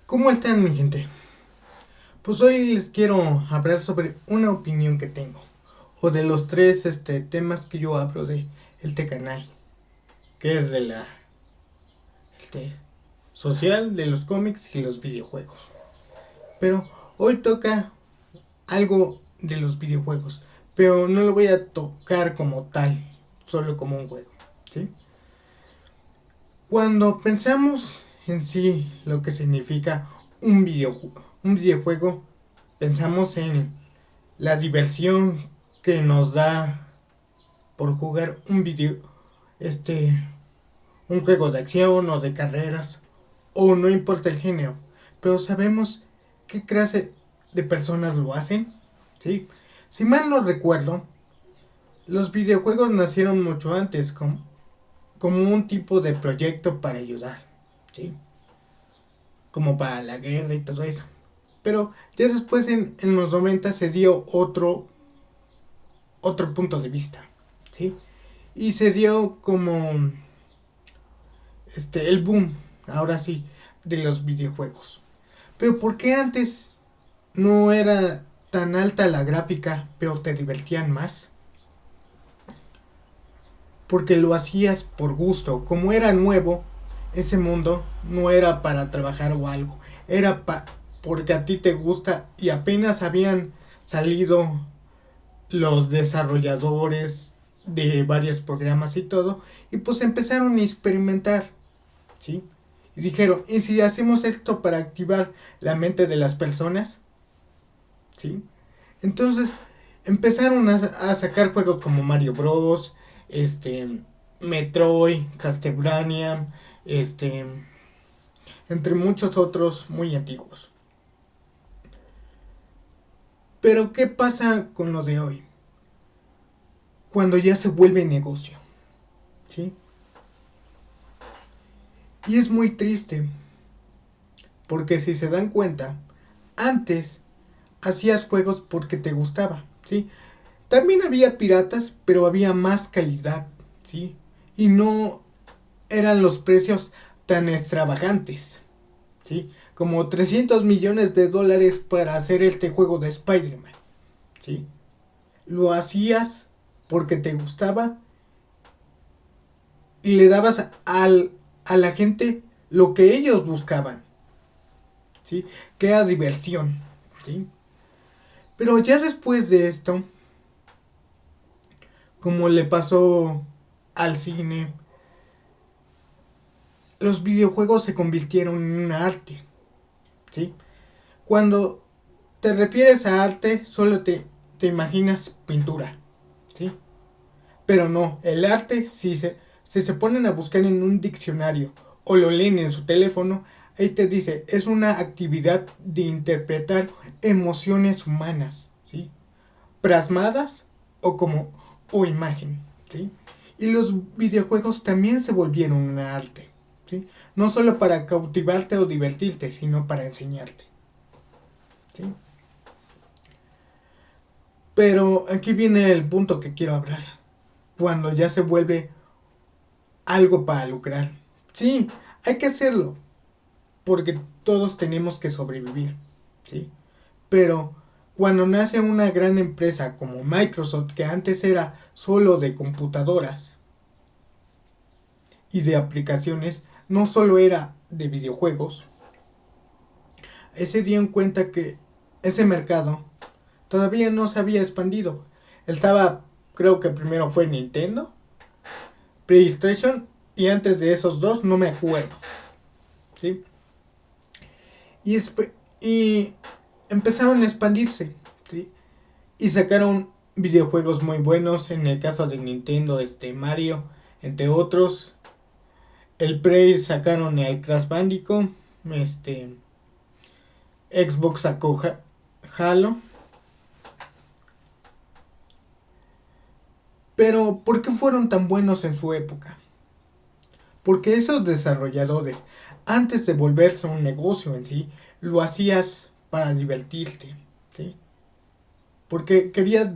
¿Cómo están, mi gente? Pues hoy les quiero hablar sobre una opinión que tengo, o de los tres temas que yo hablo de este canal, que es de la este, social, de los cómics y los videojuegos. Pero hoy toca algo de los videojuegos, pero no lo voy a tocar como tal, solo como un juego, ¿sí? Cuando pensamos en sí lo que significa un videojuego, pensamos en la diversión que nos da por jugar este, un juego de acción o de carreras, o no importa el género, pero sabemos qué clase de personas lo hacen, ¿sí? Si mal no recuerdo, los videojuegos nacieron mucho antes como un tipo de proyecto para ayudar, ¿sí? Como para la guerra y todo eso. Pero ya después en los 90 se dio otro punto de vista, ¿sí? Y se dio como el boom, ahora sí, de los videojuegos. Pero ¿por qué antes no era tan alta la gráfica, pero te divertían más? Porque lo hacías por gusto. Como era nuevo, ese mundo no era para trabajar o algo. Era porque a ti te gusta y apenas habían salido los desarrolladores de varios programas y todo. Y pues empezaron a experimentar, ¿sí? Y dijeron, ¿y si hacemos esto para activar la mente de las personas? ¿Sí? Entonces empezaron a sacar juegos como Mario Bros, Metroid, Castlevania, entre muchos otros muy antiguos. Pero ¿qué pasa con lo de hoy? Cuando ya se vuelve negocio, ¿sí? Y es muy triste, porque si se dan cuenta, antes hacías juegos porque te gustaba, ¿sí? También había piratas, pero había más calidad, ¿sí? Y no eran los precios tan extravagantes, ¿sí? Como 300 millones de dólares para hacer este juego de Spider-Man, ¿sí? Lo hacías porque te gustaba y le dabas a la gente lo que ellos buscaban, ¿sí? Que era diversión, ¿sí? Pero ya después de esto, como le pasó al cine, los videojuegos se convirtieron en un arte, ¿sí? Cuando te refieres a arte, solo te imaginas pintura, ¿sí? Pero no, el arte, si se ponen a buscar en un diccionario o lo leen en su teléfono, ahí te dice, es una actividad de interpretar emociones humanas, ¿sí? Plasmadas o como o imagen, ¿sí? Y los videojuegos también se volvieron un arte, ¿sí? No solo para cautivarte o divertirte, sino para enseñarte, ¿sí? Pero aquí viene el punto que quiero hablar. Cuando ya se vuelve algo para lucrar. Sí, hay que hacerlo, porque todos tenemos que sobrevivir, ¿sí? Pero cuando nace una gran empresa como Microsoft, que antes era solo de computadoras y de aplicaciones, no solo era de videojuegos, se dio en cuenta que ese mercado todavía no se había expandido. Estaba, creo que primero fue Nintendo, PlayStation, y antes de esos dos no me acuerdo, ¿sí? Y, y empezaron a expandirse, ¿sí? Y sacaron videojuegos muy buenos, en el caso de Nintendo, Mario, entre otros. El Play sacaron el Crash Bandicoot, Xbox sacó Halo. Pero ¿por qué fueron tan buenos en su época? Porque esos desarrolladores, antes de volverse un negocio en sí, lo hacías para divertirte, ¿sí? Porque querías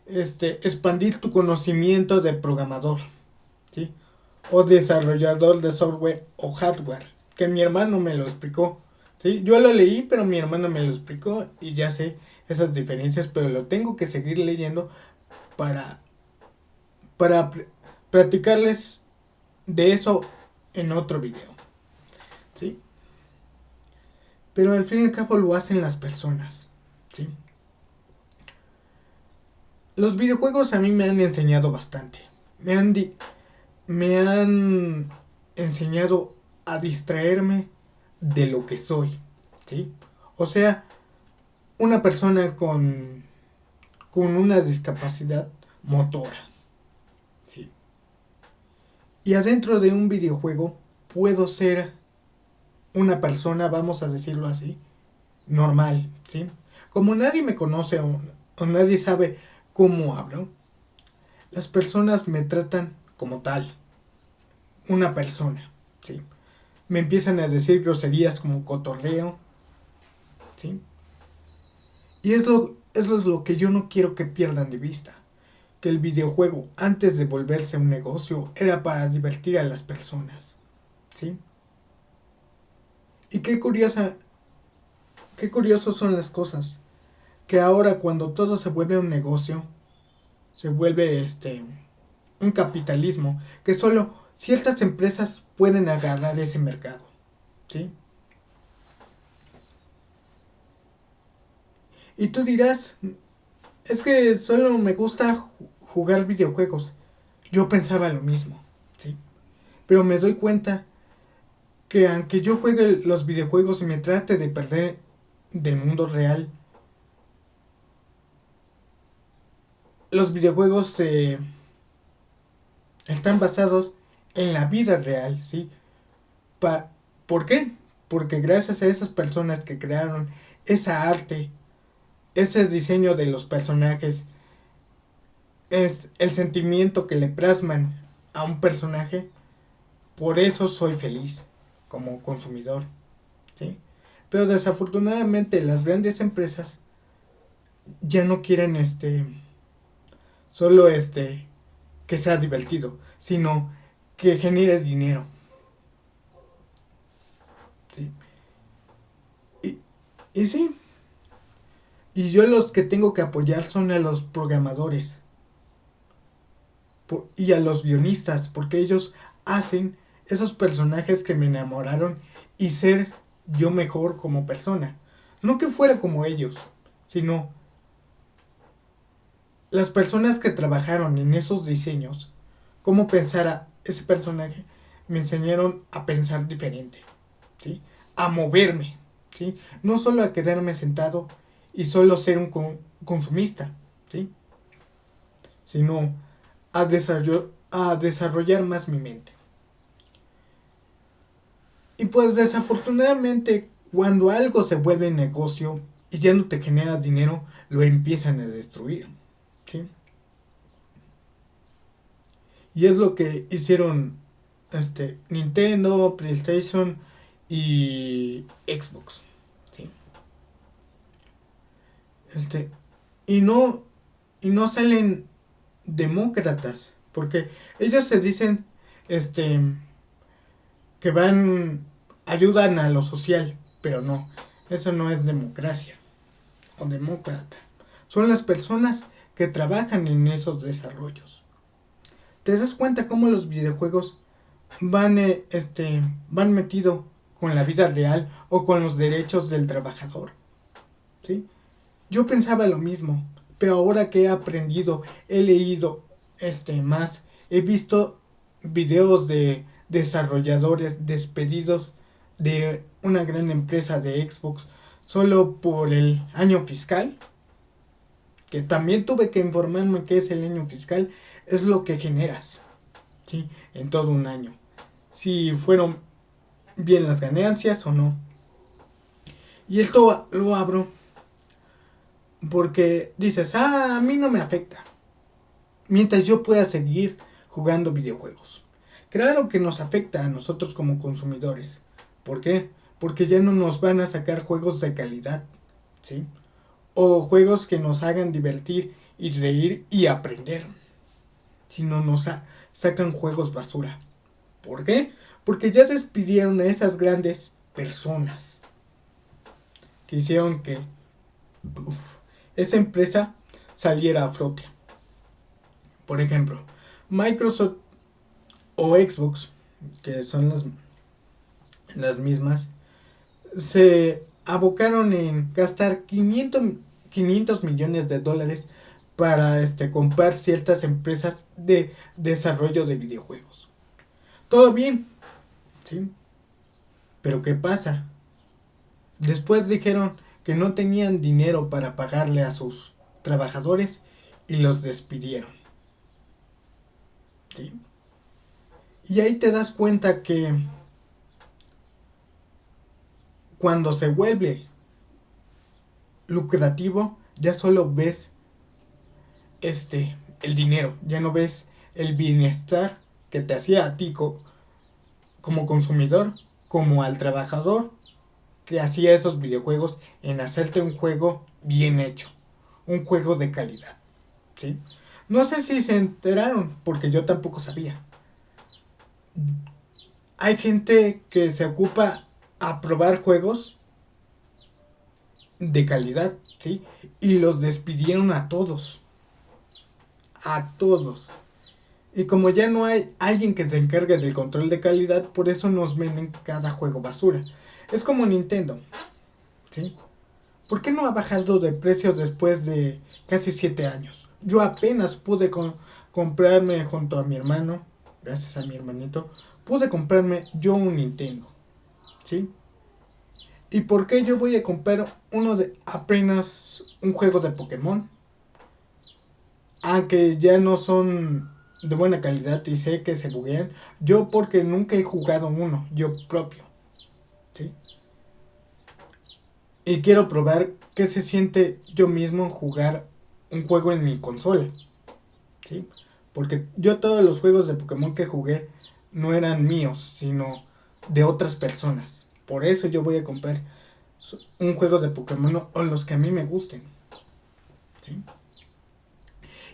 expandir tu conocimiento de programador, ¿sí? O desarrollador de software o hardware. que mi hermano me lo explicó. ¿Sí? Yo lo leí, pero mi hermano me lo explicó y ya sé esas diferencias, pero lo tengo que seguir leyendo para, para platicarles de eso en otro video. ¿Sí? Pero al fin y al cabo lo hacen las personas. ¿Sí? Los videojuegos a mí me han enseñado bastante. Me han enseñado a distraerme de lo que soy. ¿Sí? O sea, una persona con una discapacidad motora. ¿Sí? Y adentro de un videojuego puedo ser una persona, vamos a decirlo así, normal. ¿Sí? Como nadie me conoce o nadie sabe cómo hablo, las personas me tratan como tal, una persona. ¿Sí? Me empiezan a decir groserías como cotorreo. ¿Sí? Y eso es lo que yo no quiero que pierdan de vista. Que el videojuego, antes de volverse un negocio, era para divertir a las personas. ¿Sí? Y qué curiosos son las cosas. Que ahora cuando todo se vuelve un negocio, se vuelve un capitalismo, que solo ciertas empresas pueden agarrar ese mercado. ¿Sí? Y tú dirás, es que solo me gusta jugar videojuegos. Yo pensaba lo mismo. ¿Sí? Pero me doy cuenta que aunque yo juegue los videojuegos y me trate de perder del mundo real, los videojuegos están basados en la vida real, ¿sí? ¿Por qué? Porque gracias a esas personas que crearon esa arte, ese diseño de los personajes, es el sentimiento que le plasman a un personaje, por eso soy feliz como consumidor, ¿sí? Pero desafortunadamente las grandes empresas ya no quieren solo que sea divertido, sino que genere dinero. ¿Sí? Y, y sí, y yo los que tengo que apoyar son a los programadores y a los guionistas, porque ellos hacen esos personajes que me enamoraron y ser yo mejor como persona. No que fuera como ellos, sino las personas que trabajaron en esos diseños, cómo pensar a ese personaje, me enseñaron a pensar diferente, ¿sí? A moverme, ¿sí? No solo a quedarme sentado y solo ser un consumista, ¿sí? Sino a desarrollar más mi mente. Y pues desafortunadamente, cuando algo se vuelve negocio y ya no te genera dinero, lo empiezan a destruir, ¿sí? Y es lo que hicieron Nintendo, PlayStation y Xbox, ¿sí? Este, y no y no salen demócratas, porque ellos se dicen este que ayudan a lo social, pero no, eso no es democracia o demócrata. Son las personas que trabajan en esos desarrollos. ¿Te das cuenta cómo los videojuegos van metido con la vida real o con los derechos del trabajador? ¿Sí? Yo pensaba lo mismo, pero ahora que he aprendido, he leído más, he visto videos de desarrolladores despedidos de una gran empresa de Xbox solo por el año fiscal, que también tuve que informarme qué es el año fiscal, es lo que generas, ¿sí? En todo un año. Si fueron bien las ganancias o no. Y esto lo abro porque dices, a mí no me afecta. Mientras yo pueda seguir jugando videojuegos. Claro que nos afecta a nosotros como consumidores. ¿Por qué? Porque ya no nos van a sacar juegos de calidad, ¿sí? O juegos que nos hagan divertir y reír y aprender. Sino nos sacan juegos basura. ¿Por qué? porque ya despidieron a esas grandes personas que hicieron que esa empresa saliera a flote. Por ejemplo, Microsoft o Xbox, que son las mismas, se abocaron en gastar 500 millones de dólares para comprar ciertas empresas de desarrollo de videojuegos. Todo bien, ¿sí? Pero ¿qué pasa? Después dijeron que no tenían dinero para pagarle a sus trabajadores y los despidieron, ¿sí? Y ahí te das cuenta que cuando se vuelve lucrativo, ya solo ves el dinero, ya no ves el bienestar que te hacía a ti como consumidor, como al trabajador que hacía esos videojuegos en hacerte un juego bien hecho, un juego de calidad, ¿sí? No sé si se enteraron, porque yo tampoco sabía. Hay gente que se ocupa a probar juegos de calidad, ¿sí? Y los despidieron a todos. A todos. Y como ya no hay alguien que se encargue del control de calidad, por eso nos venden cada juego basura. Es como Nintendo, ¿sí? ¿Por qué no ha bajado de precio después de casi 7 años? Yo apenas pude comprarme junto a mi hermano, gracias a mi hermanito, pude comprarme yo un Nintendo, ¿sí? ¿Y por qué yo voy a comprar uno de apenas un juego de Pokémon? Aunque ya no son de buena calidad y sé que se buguean. Yo porque nunca he jugado uno, yo propio, ¿sí? Y quiero probar qué se siente yo mismo jugar un juego en mi consola, ¿sí? Porque yo todos los juegos de Pokémon que jugué no eran míos, sino de otras personas. Por eso yo voy a comprar un juego de Pokémon o los que a mí me gusten, ¿sí?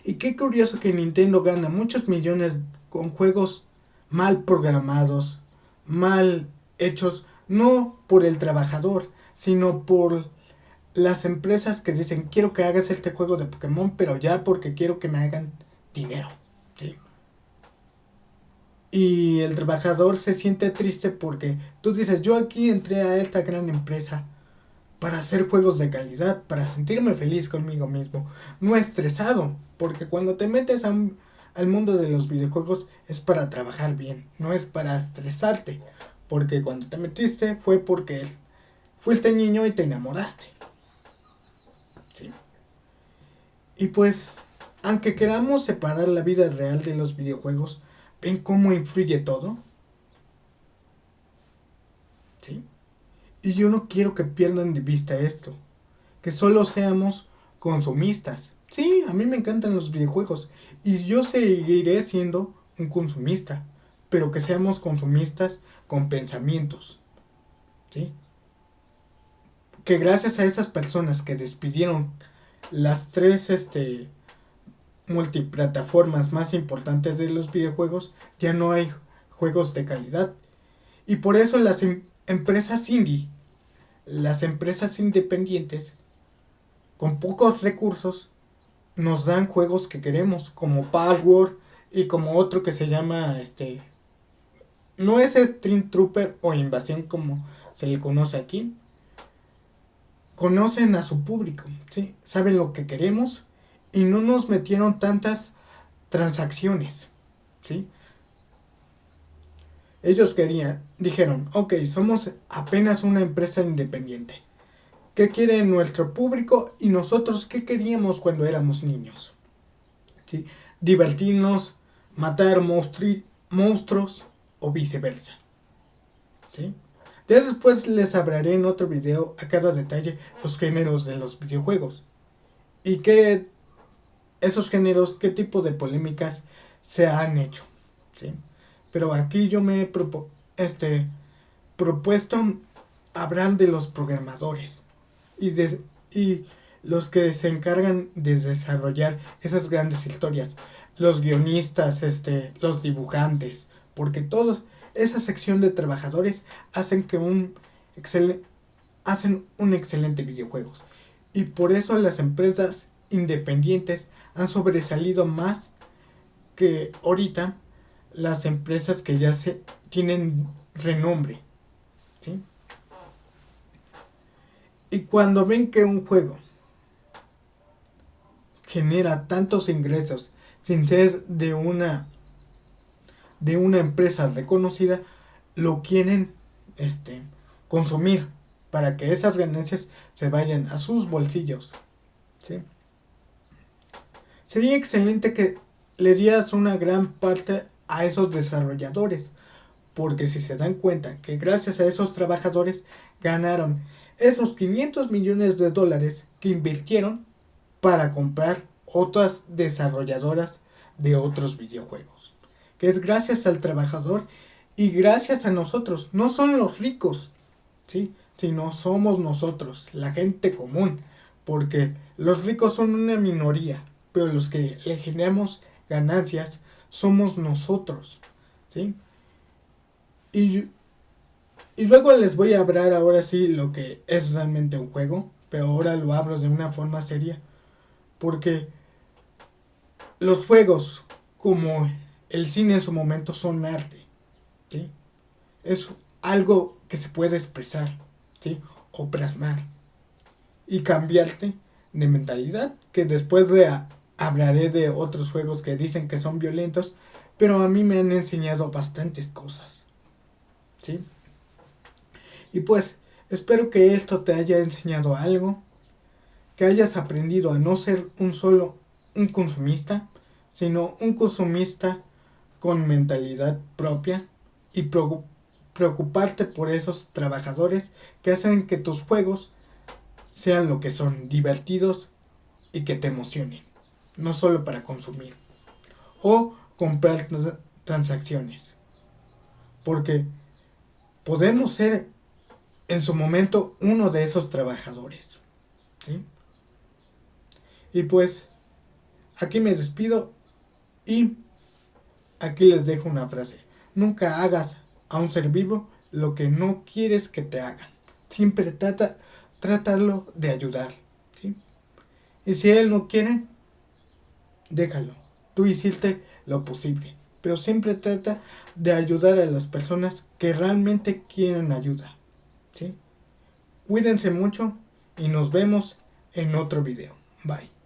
Y qué curioso que Nintendo gana muchos millones con juegos mal programados, mal hechos, no por el trabajador, sino por las empresas que dicen quiero que hagas este juego de Pokémon, pero ya porque quiero que me hagan dinero, ¿sí? Y el trabajador se siente triste porque tú dices, yo aquí entré a esta gran empresa para hacer juegos de calidad, para sentirme feliz conmigo mismo, no estresado, porque cuando te metes al mundo de los videojuegos es para trabajar bien, no es para estresarte, porque cuando te metiste fue porque fuiste niño y te enamoraste, ¿sí? Y pues, aunque queramos separar la vida real de los videojuegos, ¿ven cómo influye todo? ¿Sí? Y yo no quiero que pierdan de vista esto, que solo seamos consumistas. Sí, a mí me encantan los videojuegos y yo seguiré siendo un consumista, pero que seamos consumistas con pensamientos, ¿sí? Que gracias a esas personas que despidieron las tres multiplataformas más importantes de los videojuegos, ya no hay juegos de calidad. Y por eso las empresas indie, las empresas independientes, con pocos recursos, nos dan juegos que queremos, como Password y como otro que se llama, no es Stream Trooper o Invasión como se le conoce aquí. Conocen a su público, ¿sí? Saben lo que queremos y no nos metieron tantas transacciones, ¿sí? Ellos dijeron, ok, somos apenas una empresa independiente. ¿Qué quiere nuestro público y nosotros qué queríamos cuando éramos niños? ¿Sí? Divertirnos, matar monstruos o viceversa, ¿sí? Ya después les hablaré en otro video a cada detalle los géneros de los videojuegos y qué esos géneros, qué tipo de polémicas se han hecho, ¿sí? Pero aquí yo me he propuesto hablar de los programadores y los que se encargan de desarrollar esas grandes historias, los guionistas, los dibujantes, porque todos esa sección de trabajadores hacen un excelente videojuego. Y por eso las empresas independientes han sobresalido más que ahorita las empresas que ya se tienen renombre, ¿sí? Y cuando ven que un juego genera tantos ingresos sin ser de una empresa reconocida, lo quieren consumir para que esas ganancias se vayan a sus bolsillos, ¿sí? Sería excelente que le dieras una gran parte a esos desarrolladores, porque si se dan cuenta que gracias a esos trabajadores ganaron esos 500 millones de dólares que invirtieron para comprar otras desarrolladoras de otros videojuegos, que es gracias al trabajador y gracias a nosotros. No son los ricos, ¿sí?, sino somos nosotros, la gente común, porque los ricos son una minoría, pero los que le generamos ganancias somos nosotros, ¿sí? Y luego les voy a hablar ahora sí lo que es realmente un juego, pero ahora lo hablo de una forma seria, porque los juegos, como el cine en su momento, son arte, ¿sí? Es algo que se puede expresar, ¿sí?, o plasmar y cambiarte de mentalidad, que después hablaré de otros juegos que dicen que son violentos, pero a mí me han enseñado bastantes cosas, ¿sí? Y pues espero que esto te haya enseñado algo, que hayas aprendido a no ser un consumista, sino un consumista con mentalidad propia y preocuparte por esos trabajadores que hacen que tus juegos sean lo que son, divertidos y que te emocionen, no solo para consumir o comprar transacciones, porque podemos ser en su momento uno de esos trabajadores, ¿sí? Y pues aquí me despido y aquí les dejo una frase: nunca hagas a un ser vivo lo que no quieres que te hagan. Siempre trátalo de ayudar, ¿sí? Y si él no quiere, déjalo. Tú hiciste lo posible, pero siempre trata de ayudar a las personas que realmente quieren ayuda, ¿sí? Cuídense mucho y nos vemos en otro video. Bye.